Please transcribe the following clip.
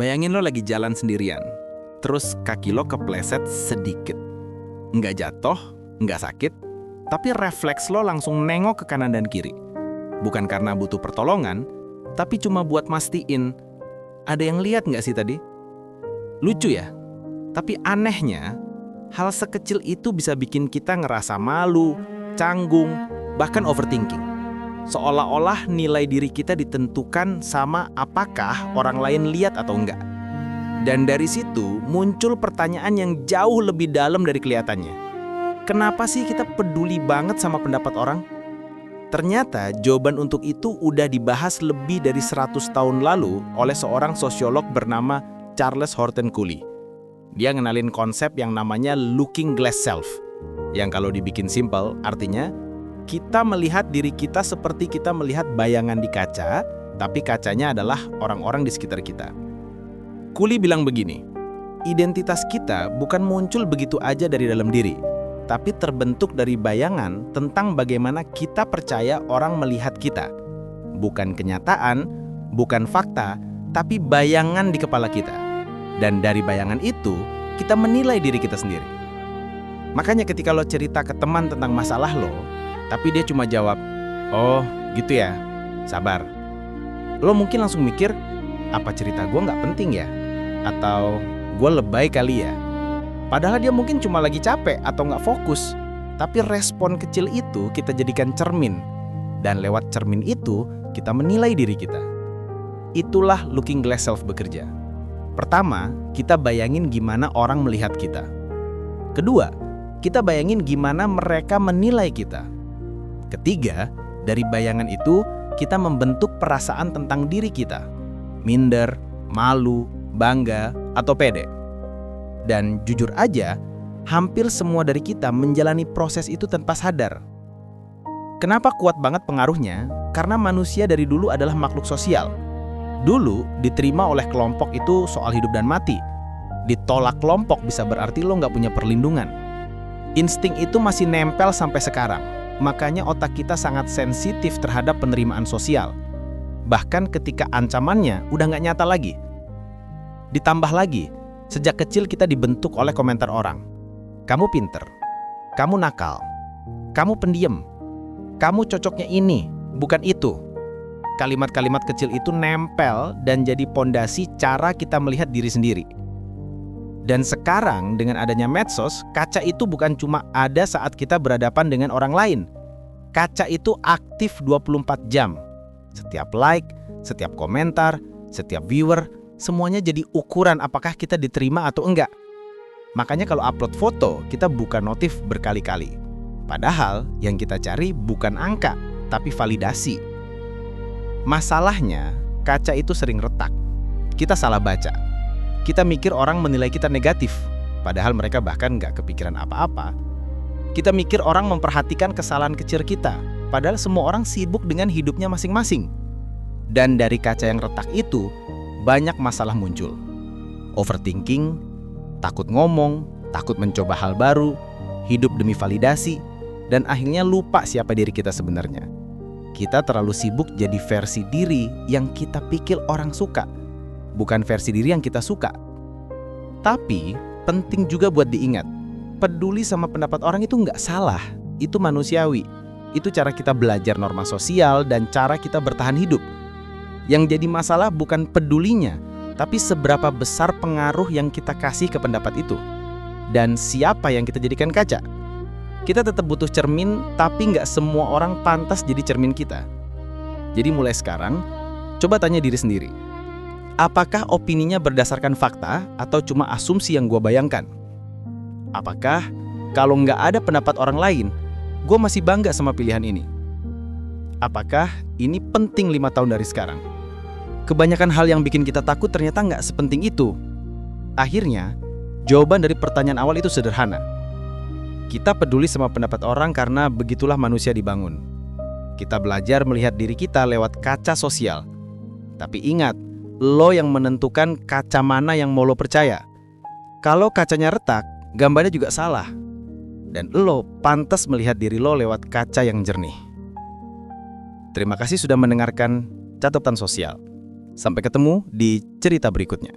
Bayangin lo lagi jalan sendirian, terus kaki lo kepleset sedikit. Nggak jatuh, nggak sakit, tapi refleks lo langsung nengok ke kanan dan kiri. Bukan karena butuh pertolongan, tapi cuma buat mastiin, ada yang lihat nggak sih tadi? Lucu ya? Tapi anehnya, hal sekecil itu bisa bikin kita ngerasa malu, canggung, bahkan overthinking. Seolah-olah nilai diri kita ditentukan sama apakah orang lain lihat atau enggak. Dan dari situ muncul pertanyaan yang jauh lebih dalam dari kelihatannya. Kenapa sih kita peduli banget sama pendapat orang? Ternyata jawaban untuk itu udah dibahas lebih dari 100 tahun lalu oleh seorang sosiolog bernama Charles Horton Cooley. Dia ngenalin konsep yang namanya looking glass self, yang kalau dibikin simple artinya kita melihat diri kita seperti kita melihat bayangan di kaca, tapi kacanya adalah orang-orang di sekitar kita. Cooley bilang begini, identitas kita bukan muncul begitu aja dari dalam diri, tapi terbentuk dari bayangan tentang bagaimana kita percaya orang melihat kita. Bukan kenyataan, bukan fakta, tapi bayangan di kepala kita. Dan dari bayangan itu, kita menilai diri kita sendiri. Makanya ketika lo cerita ke teman tentang masalah lo, tapi dia cuma jawab, "Oh, gitu ya, sabar." Lo mungkin langsung mikir, apa cerita gue nggak penting ya? Atau gue lebay kali ya? Padahal dia mungkin cuma lagi capek atau nggak fokus. Tapi respon kecil itu kita jadikan cermin. Dan lewat cermin itu, kita menilai diri kita. Itulah looking glass self bekerja. Pertama, kita bayangin gimana orang melihat kita. Kedua, kita bayangin gimana mereka menilai kita. Ketiga, dari bayangan itu, kita membentuk perasaan tentang diri kita. Minder, malu, bangga, atau pede. Dan jujur aja, hampir semua dari kita menjalani proses itu tanpa sadar. Kenapa kuat banget pengaruhnya? Karena manusia dari dulu adalah makhluk sosial. Dulu, diterima oleh kelompok itu soal hidup dan mati. Ditolak kelompok bisa berarti lo nggak punya perlindungan. Insting itu masih nempel sampai sekarang. Makanya otak kita sangat sensitif terhadap penerimaan sosial. Bahkan ketika ancamannya udah nggak nyata lagi. Ditambah lagi, sejak kecil kita dibentuk oleh komentar orang. Kamu pinter, kamu nakal, kamu pendiam, kamu cocoknya ini, bukan itu. Kalimat-kalimat kecil itu nempel dan jadi pondasi cara kita melihat diri sendiri. Dan sekarang dengan adanya medsos, kaca itu bukan cuma ada saat kita berhadapan dengan orang lain. Kaca itu aktif 24 jam. Setiap like, setiap komentar, setiap viewer, semuanya jadi ukuran apakah kita diterima atau enggak. Makanya kalau upload foto, kita buka notif berkali-kali. Padahal yang kita cari bukan angka, tapi validasi. Masalahnya, kaca itu sering retak. Kita salah baca. Kita mikir orang menilai kita negatif, padahal mereka bahkan nggak kepikiran apa-apa. Kita mikir orang memperhatikan kesalahan kecil kita, padahal semua orang sibuk dengan hidupnya masing-masing. Dan dari kaca yang retak itu, banyak masalah muncul. Overthinking, takut ngomong, takut mencoba hal baru, hidup demi validasi, dan akhirnya lupa siapa diri kita sebenarnya. Kita terlalu sibuk jadi versi diri yang kita pikir orang suka. Bukan versi diri yang kita suka. Tapi penting juga buat diingat, peduli sama pendapat orang itu nggak salah, itu manusiawi. Itu cara kita belajar norma sosial dan cara kita bertahan hidup. Yang jadi masalah bukan pedulinya, tapi seberapa besar pengaruh yang kita kasih ke pendapat itu. Dan siapa yang kita jadikan kaca. Kita tetap butuh cermin, tapi nggak semua orang pantas jadi cermin kita. Jadi mulai sekarang, coba tanya diri sendiri. Apakah opininya berdasarkan fakta atau cuma asumsi yang gue bayangkan? Apakah kalau nggak ada pendapat orang lain, gue masih bangga sama pilihan ini? Apakah ini penting 5 tahun dari sekarang? Kebanyakan hal yang bikin kita takut ternyata nggak sepenting itu. Akhirnya, jawaban dari pertanyaan awal itu sederhana. Kita peduli sama pendapat orang karena begitulah manusia dibangun. Kita belajar melihat diri kita lewat kaca sosial. Tapi ingat, lo yang menentukan kaca mana yang mau lo percaya. Kalau kacanya retak, gambarnya juga salah. Dan lo pantas melihat diri lo lewat kaca yang jernih. Terima kasih sudah mendengarkan Catatan Sosial. Sampai ketemu di cerita berikutnya.